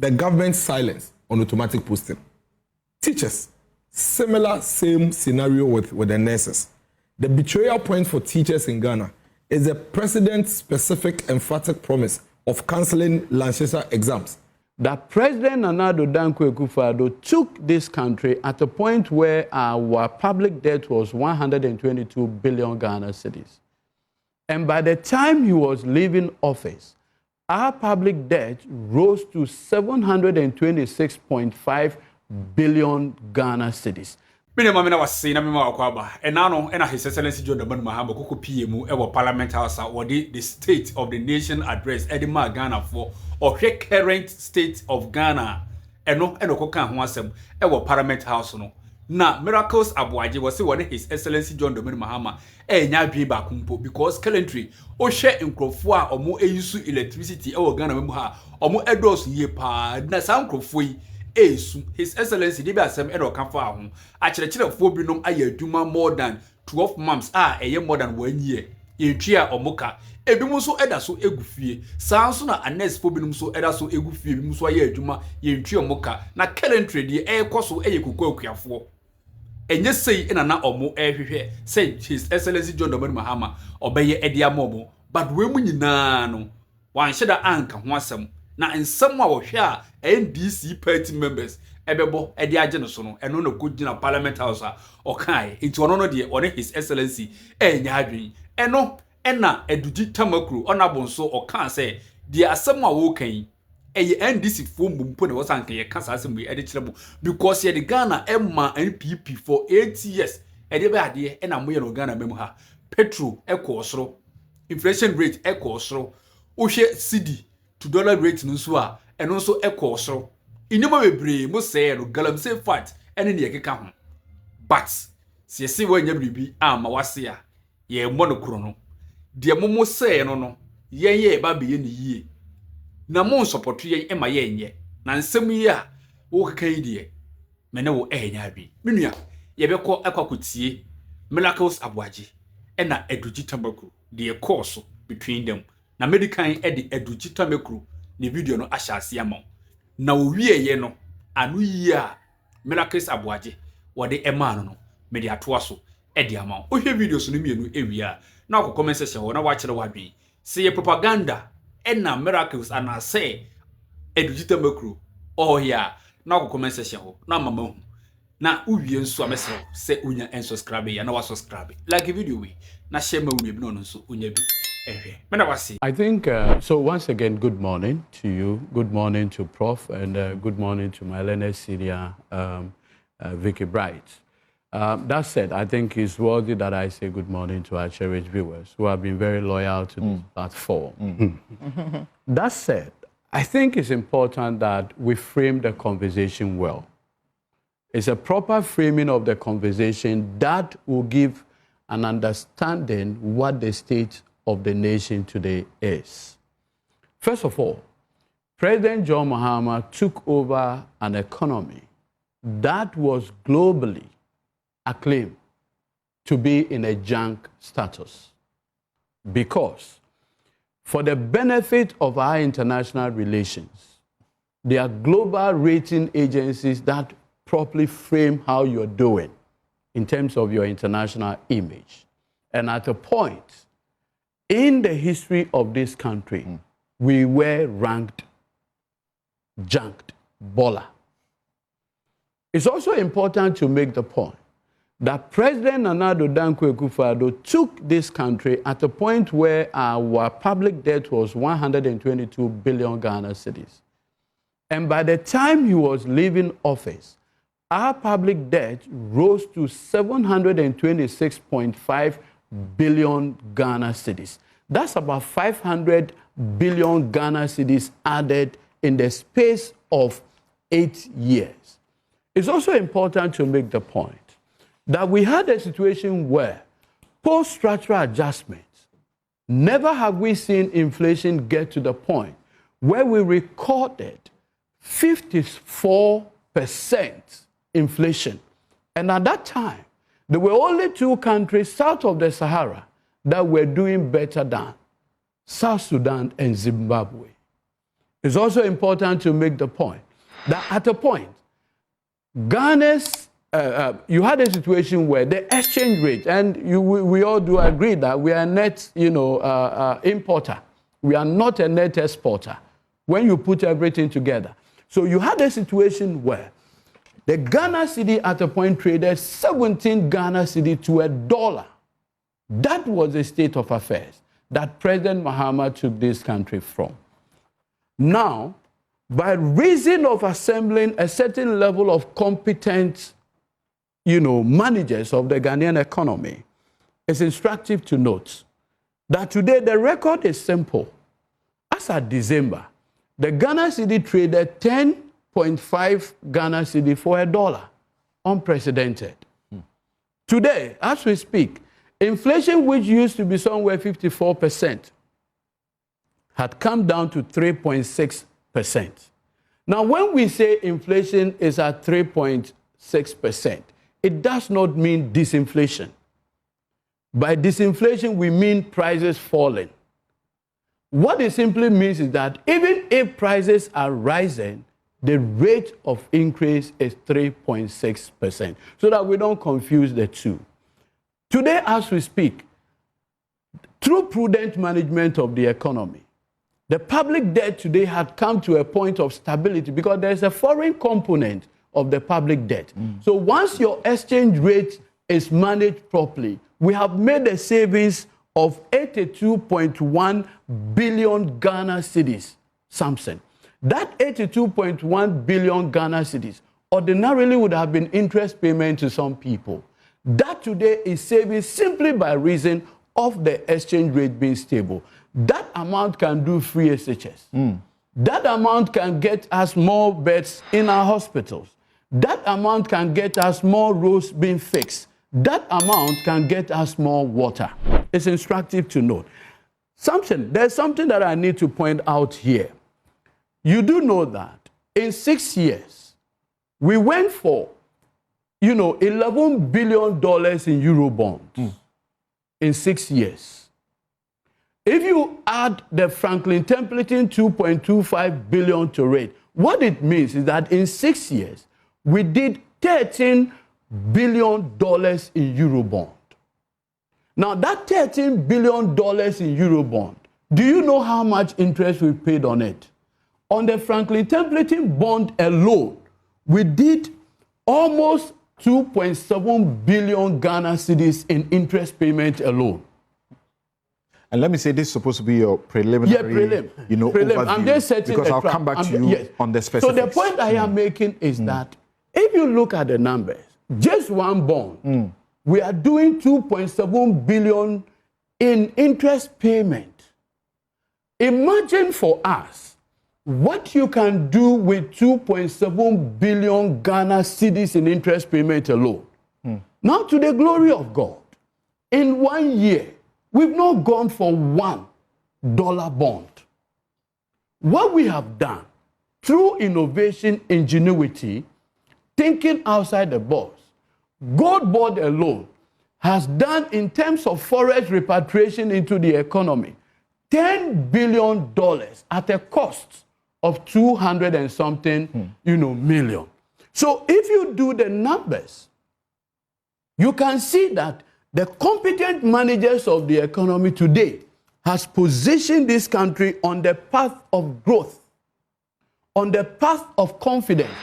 the government's silence on automatic posting. Teachers, similar same scenario with the nurses. The betrayal point for teachers in Ghana is the president's specific emphatic promise of cancelling Lancaster exams. That President Nana Addo Dankwa Akufo-Addo took this country at a point where our public debt was 122 billion Ghana cedis. And by the time he was leaving office, our public debt rose to 726.5 billion Ghana cedis. Mena was saying, I'm and now, and His Excellency John Mahama Koko PMU, our Parliament House, or the State of the Nation address, Edema Ghana for, or the current state of Ghana, and no, and Okokan Wasem, our Parliament House. No, now, miracles Aboagye was saying, His Excellency John Mahama, nya ba kumpo, because currently, o share in Crofua, or more use electricity, our Ghana Memoha, or more edos ye pa, na sound Crofui. His Excellency Debe Asem Edo Kafa Hum. Actually, for Binum Aye Duma more than 12 months, a year more than 1 year. In Tria or Moka, Ebimuso Eda so egufie. Sansuna Anes Pobinum so Eda so egufie, Muswa Ye Duma, Yen Tria Moka, na currently the air coso Eye Kuko for. And yes, say in an or more air, say His Excellency John Mahama, obey Edia Momo, but women no one should anchor once. Na in some wa here NDC party members ebebo edi agye no so no eno no godina Parliament House o kai into ono no de one His Excellency enya adwen eno ena Edudzi Tamakloe onabo nso o kan say de asem a wo kan eye NDC fo mbumpo ne wosanka ye kasa asem bi edi kirebo because ye de Ghana emma NPP for 8 years edi be ade ena moye no Ghana mem ha petrol ekosoro inflation rate ekosoro o hwe cedi to dollar rate nso a eno nso ekosoro inyoma bebre mo say no galamsey fat ene ne yekeka ho but se yesi wanya bribi ama wase a ye monokro no de momo say no yen ye ba be ye ne yie na mo support yen ema ye enye na nsem yi a wo keka yi de me ne wo enya bi menua ye bekọ akwakotie miracles Aboagye ena Edudzi Tamakloe de course between them. Na medical edi Edudzi Tamakloe ne video no ahyase ama na owie ye no anu yi a miracles Aboagye wode ema no me de atoa so edi ama ohwe videos no mienu ewia na akọ comment section ho na wa kire wadwi se ye propaganda ena miracles ana say Edudzi Tamakloe oh ya na akọ comment section ho na mama hu na uwie nso amese se unya unsubscribe ya na wa subscribe like video we na share ma uwie bi no nso unya bi. I think, so once again, good morning to you, good morning to Prof, and good morning to my learned senior, Vicky Bright. That said, I think it's worthy that I say good morning to our cherished viewers who have been very loyal to this platform. That said, I think it's important that we frame the conversation well. It's a proper framing of the conversation that will give an understanding what the state of the nation today is. First of all, President John Mahama took over an economy that was globally acclaimed to be in a junk status because for the benefit of our international relations, there are global rating agencies that properly frame how you're doing in terms of your international image. And at a point, in the history of this country, we were ranked junked baller. It's also important to make the point that President Nana Addo Dankwa Akufo-Addo took this country at a point where our public debt was 122 billion Ghana cedis. And by the time he was leaving office, our public debt rose to 726.5 billion Ghana cedis. That's about 500 billion Ghana cedis added in the space of 8 years. It's also important to make the point that we had a situation where post-structural adjustments, never have we seen inflation get to the point where we recorded 54% inflation. And at that time, there were only 2 countries south of the Sahara that were doing better than South Sudan and Zimbabwe. It's also important to make the point that at a point, Ghana's, you had a situation where the exchange rate, and we all do agree that we are a net, importer. We are not a net exporter when you put everything together. So you had a situation where the Ghana cedi at a point traded 17 Ghana cedi to $1. That was the state of affairs that President Mahama took this country from. Now, by reason of assembling a certain level of competent, managers of the Ghanaian economy, it's instructive to note that today the record is simple. As at December, the Ghana cedi traded 10.5 Ghana cedi for $1, unprecedented. Today, as we speak, inflation, which used to be somewhere 54%, had come down to 3.6%. Now, when we say inflation is at 3.6%, it does not mean disinflation. By disinflation, we mean prices falling. What it simply means is that even if prices are rising, the rate of increase is 3.6%, so that we don't confuse the two. Today, as we speak, through prudent management of the economy, the public debt today had come to a point of stability because there's a foreign component of the public debt. So once your exchange rate is managed properly, we have made a savings of 82.1 billion Ghana cedis, Samson. That 82.1 billion Ghana cedis ordinarily would have been interest payment to some people. That today is saving simply by reason of the exchange rate being stable. That amount can do free SHS. That amount can get us more beds in our hospitals. That amount can get us more roads being fixed. That amount can get us more water. It's instructive to note. There's something that I need to point out here. You do know that in 6 years, we went for, $11 billion in Euro bonds in 6 years. If you add the Franklin Templeton 2.25 billion to it, what it means is that in 6 years, we did $13 billion in Euro bond. Now, that $13 billion in Euro bond, do you know how much interest we paid on it? On the Franklin Templeton bond alone, we did almost 2.7 billion Ghana cedis in interest payment alone. And let me say, this is supposed to be your preliminary, overview, I'm just setting because I'll come back to you on the specifics. So the point I am making is that if you look at the numbers, just one bond, we are doing 2.7 billion in interest payment. Imagine for us what you can do with 2.7 billion Ghana cedis in interest payment alone. Now, to the glory of God, in 1 year, we've not gone for $1 bond. What we have done through innovation, ingenuity, thinking outside the box, Gold Board alone has done, in terms of forex repatriation into the economy, $10 billion at a cost of 200 and something, million. So if you do the numbers, you can see that the competent managers of the economy today has positioned this country on the path of growth, on the path of confidence.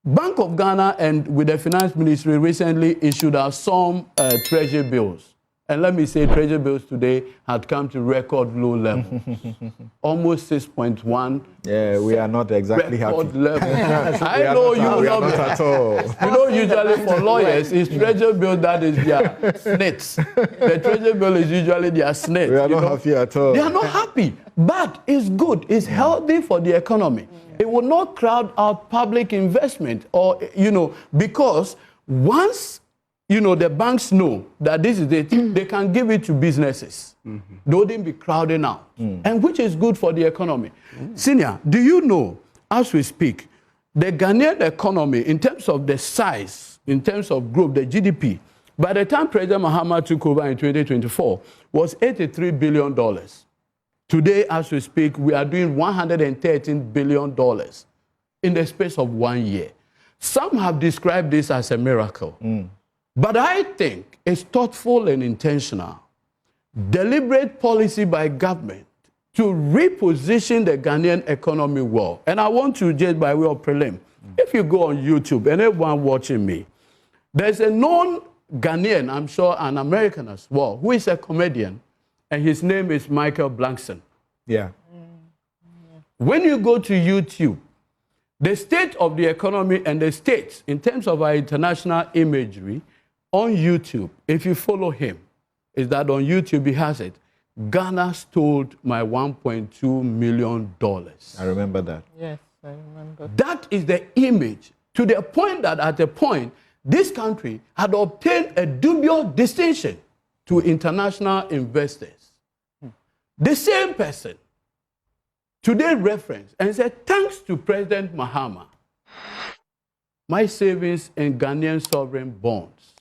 Bank of Ghana and with the finance ministry recently issued out some treasury bills. And let me say, treasury bills today had come to record low level. Almost 6.1. Yeah, we are not exactly happy. Level. I know you will not be at all. Usually for lawyers, it's treasury bill that is their snits. The treasury bill is usually their snits. We are not happy at all. They are not happy, but it's good. It's healthy for the economy. It will not crowd out public investment, or, because once the banks know that this is it, they can give it to businesses. They wouldn't be crowding out, and which is good for the economy. Senior, do you know, as we speak, the Ghanaian economy, in terms of the size, in terms of growth, the GDP, by the time President Mahama took over in 2024, was $83 billion. Today, as we speak, we are doing $113 billion in the space of 1 year. Some have described this as a miracle. But I think it's thoughtful and intentional, deliberate policy by government to reposition the Ghanaian economy well. And I want to, just by way of prelim, if you go on YouTube, and everyone watching me, there's a known Ghanaian, I'm sure an American as well, who is a comedian, and his name is Michael Blankson. Yeah. When you go to YouTube, the state of the economy and the states, in terms of our international imagery, on YouTube, if you follow him, is that on YouTube he has it, Ghana stole my $1.2 million. I remember that. Yes, I remember. That is the image, to the point that at a point, this country had obtained a dubious distinction to international investors. The same person today referenced and said, thanks to President Mahama, my savings in Ghanaian sovereign bonds,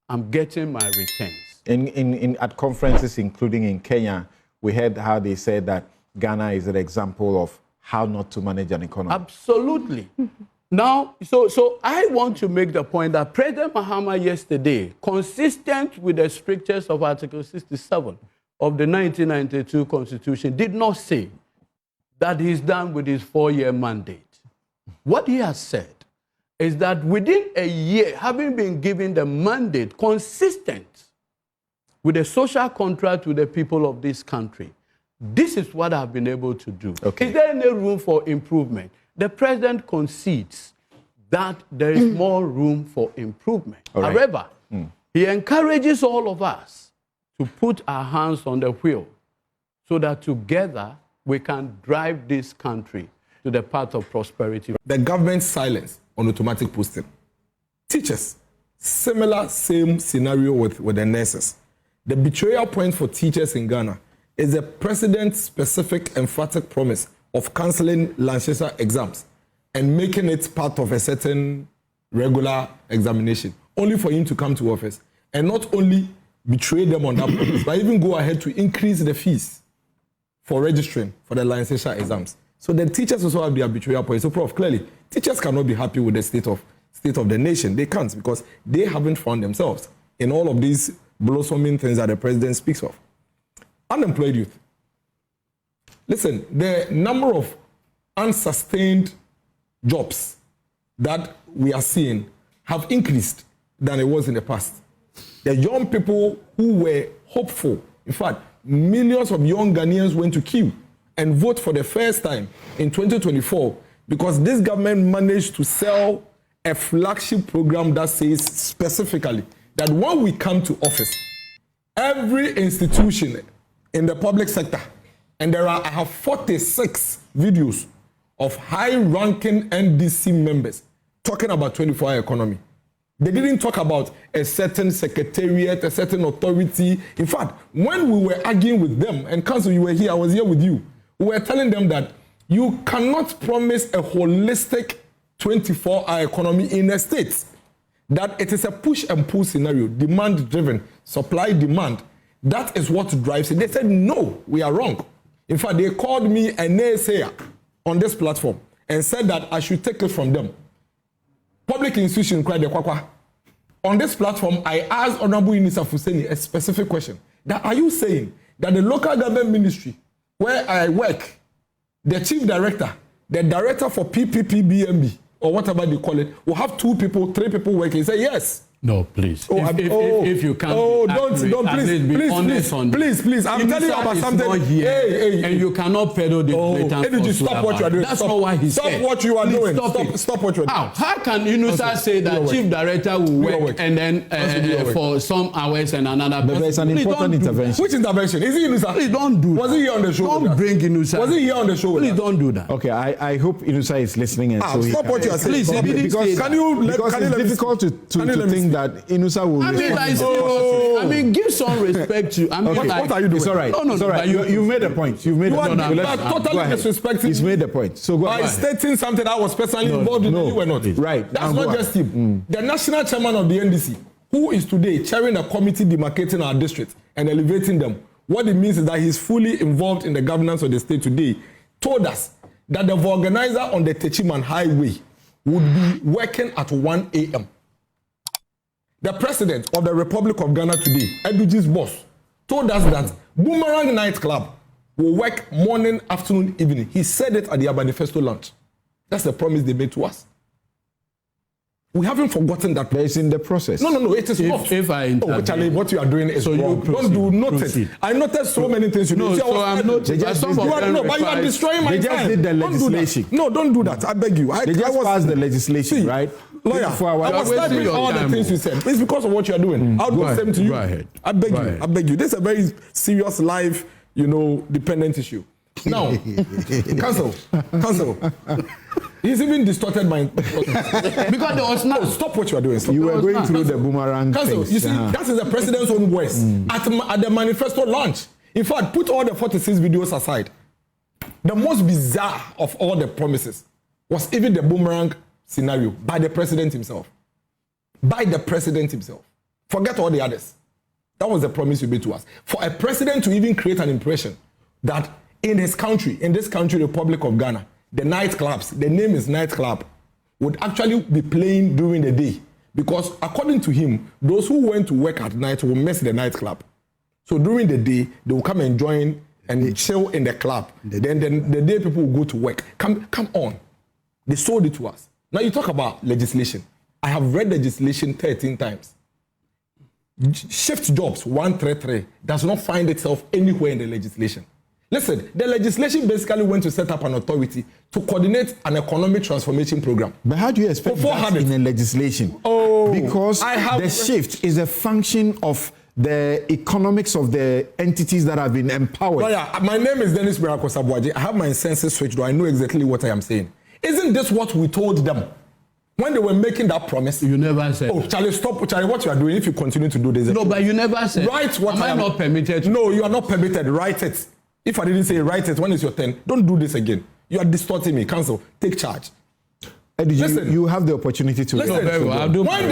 I'm getting my returns. At conferences, including in Kenya, we heard how they said that Ghana is an example of how not to manage an economy. Absolutely. Now, so I want to make the point that President Mahama yesterday, consistent with the strictures of Article 67 of the 1992 Constitution, did not say that he's done with his 4-year mandate. What he has said is that within a year, having been given the mandate consistent with a social contract with the people of this country, this is what I've been able to do. Okay. Is there any room for improvement? The president concedes that there is more room for improvement. All right. However, he encourages all of us to put our hands on the wheel so that together we can drive this country to the path of prosperity. The government's silence on automatic posting. Teachers, same scenario with the nurses. The betrayal point for teachers in Ghana is the president's specific emphatic promise of cancelling Lancaster exams and making it part of a certain regular examination, only for him to come to office and not only betray them on that promise, but even go ahead to increase the fees for registering for the Lancaster exams. So the teachers also have their betrayal point. So, Prof, clearly, teachers cannot be happy with the state of the nation. They can't, because they haven't found themselves in all of these blossoming things that the president speaks of. Unemployed youth. Listen, the number of unsustained jobs that we are seeing have increased than it was in the past. The young people who were hopeful, in fact, millions of young Ghanaians went to queue and vote for the first time in 2024 because this government managed to sell a flagship program that says specifically that when we come to office, every institution in the public sector, and I have 46 videos of high-ranking NDC members talking about 24-hour economy. They didn't talk about a certain secretariat, a certain authority. In fact, when we were arguing with them, and Council, you were here, I was here with you, we were telling them that you cannot promise a holistic 24-hour economy in a state, that it is a push and pull scenario, demand-driven, supply-demand. That is what drives it. They said, no, we are wrong. In fact, they called me a naysayer on this platform and said that I should take it from them. Public institution cried the kwakwa. On this platform, I asked Honorable Inisa Fuseni a specific question. That are you saying that the local government ministry where I work, the chief director, the director for PPPBMB, or whatever they call it, will have 2 people, 3 people working? He said, yes. No, please. If you can't, please. I'm telling you about something. Hey, and you cannot peddle the blatant. Edudzi, stop what you are doing. That's not why he said. Stop what you are doing. Stop what you are doing. How can Inusa say that chief director will work and then for some hours and another? But there's an important intervention. Which intervention? Is he Inusa? Please don't do that. Was he here on the show? Don't bring Inusa. Was he here on the show? Please don't do that. Okay, I hope Inusa is listening and so stop what you are saying. Please, because it's difficult to think that Inusa will. I mean, give some respect to. I mean, okay, what are you doing? It's all right. No. It's all right. You've made a point. You've made a point. You are totally disrespecting. He's made the point. So go ahead. By stating something that was personally involved in, you were not. Right. That's not just him. The national chairman of the NDC, who is today chairing a committee demarcating our district and elevating them, what it means is that he's fully involved in the governance of the state today, told us that the organizer on the Techiman Highway would be working at 1 a.m. The president of the Republic of Ghana today, Edudzi's boss, told us that Boomerang Nightclub will work morning, afternoon, evening. He said it at the Manifesto launch. That's the promise they made to us. We haven't forgotten that. It's in the process. No, it is not. If I Charlie, what you are doing is wrong. Don't do nothing. I noticed so many things you do. So I'm not. But you are destroying my time. They just did the legislation. Don't do that. I beg you. They just passed the legislation, right? Lawyer, I was typing all the things you said. It's because of what you are doing. I'll do the same to you. Go ahead. I beg you. This is a very serious life, dependent issue. Now, cancel. He's even distorted my because there was not. Stop what you are doing. Stop. You were going through the boomerang Cancel. things. You see, that is the president's own words at the manifesto launch. In fact, put all the 46 videos aside. The most bizarre of all the promises was even the boomerang scenario by the president himself. Forget all the others. That was the promise you made to us. For a president to even create an impression that in this country, Republic of Ghana, the nightclubs, the name is nightclub, would actually be playing during the day. Because according to him, those who went to work at night will miss the nightclub. So during the day, they will come and join and chill in the club. Then the day people will go to work. Come on. They sold it to us. Now you talk about legislation. I have read legislation 13 times. Shift jobs 133 does not find itself anywhere in the legislation. Listen, the legislation basically went to set up an authority to coordinate an economic transformation program. But how do you expect that in a legislation? Because the shift is a function of the economics of the entities that have been empowered. My name is Dennis Mirakos Aboagye. I have my senses switched, though I know exactly what I am saying. Isn't this what we told them when they were making that promise? You never said. Charlie, stop. Charlie, what you are doing if you continue to do this. No, but you never said. Write what am I not permitted? No, you are not permitted. Write it. If I didn't say write it, when it's your turn, don't do this again. You are distorting me. Cancel. Take charge. Edudzi, you have the opportunity to. Listen, I'll do when